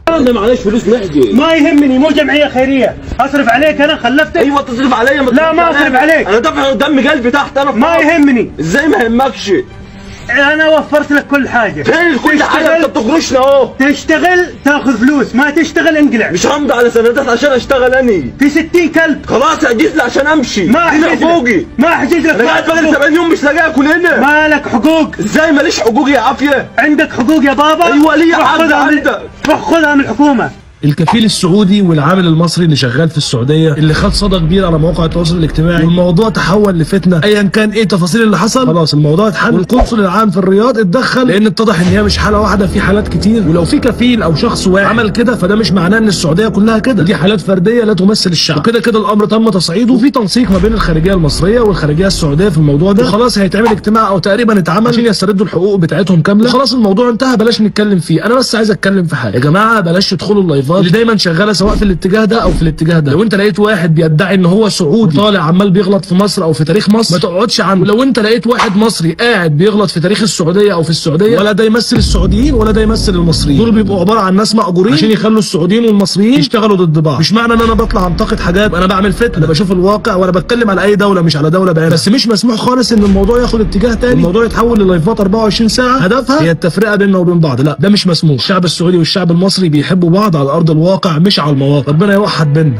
انا معلش فلوس نحجز. ما يهمني، مو جمعيه خيريه. اصرف عليك انا خلفتك؟ ايوه تصرف عليا. لا ما اصرف عليك. انا دافع دم قلبي تحت. انا ما يهمني. ازاي ما يهمكش؟ انا وفرت لك كل حاجه. فين كل حاجه؟ انت بتغرشنا اهو. تشتغل تاخذ فلوس، ما تشتغل انقلع. مش همضي على سندات عشان اشتغل اني. في 60 كلب. خلاص احجز لي عشان امشي. ما احجز لك. ما احجز لك. انا قاعد بقالي 70 يوم مش لاقي اكل هنا. مالك حقوق. ازاي ماليش حقوق يا عافيه؟ عندك حقوق يا بابا. ايوه ليا حق عندك. روح خذها من الحكومه. الكفيل السعودي والعامل المصري اللي شغال في السعوديه اللي خد صدى كبير على مواقع التواصل الاجتماعي، والموضوع تحول لفتنه. ايا كان ايه تفاصيل اللي حصل، خلاص الموضوع اتحل، والقنصل العام في الرياض اتدخل، لان اتضح ان هي مش حاله واحده، في حالات كتير. ولو في كفيل او شخص واحد عمل كده فده مش معناه ان السعوديه كلها كده، دي حالات فرديه لا تمثل الشعب. وكده كده الامر تم تصعيده، وفي تنسيق ما بين الخارجيه المصريه والخارجيه السعوديه في الموضوع ده، وخلاص هيتعمل اجتماع او تقريبا اتعمل عشان يستردوا الحقوق بتاعتهم كامله. خلاص الموضوع انتهى، بلاش نتكلم فيه. انا بس عايز اتكلم في حاجه يا جماعه، بلاش تدخلوا اللايفات اللي دايما شغاله سواء في الاتجاه ده او في الاتجاه ده. لو انت لقيت واحد بيدعي ان هو سعودي طالع عمال بيغلط في مصر او في تاريخ مصر، ما تقعدش عنه. ولو انت لقيت واحد مصري قاعد بيغلط في تاريخ السعوديه او في السعوديه، ولا ده يمثل السعوديين ولا ده يمثل المصريين. دول بيبقوا عباره عن ناس مأجورين عشان يخلوا السعوديين والمصريين يشتغلوا ضد بعض. مش معنى ان انا بطلع انتقد حاجات انا بعمل فتنه، انا بشوف الواقع وانا بتكلم على اي دوله مش على دوله بعينها. بس مش مسموح خالص ان الموضوع ياخد اتجاه تاني، الموضوع يتحول للايفات 24 ساعه هدفها هي التفرقه بيننا وبين بعض. لا ده مش مسموح. الشعب السعودي والشعب المصري بيحبوا بعض على ارض الواقع مش على المواقع. ربنا يوحد بيننا.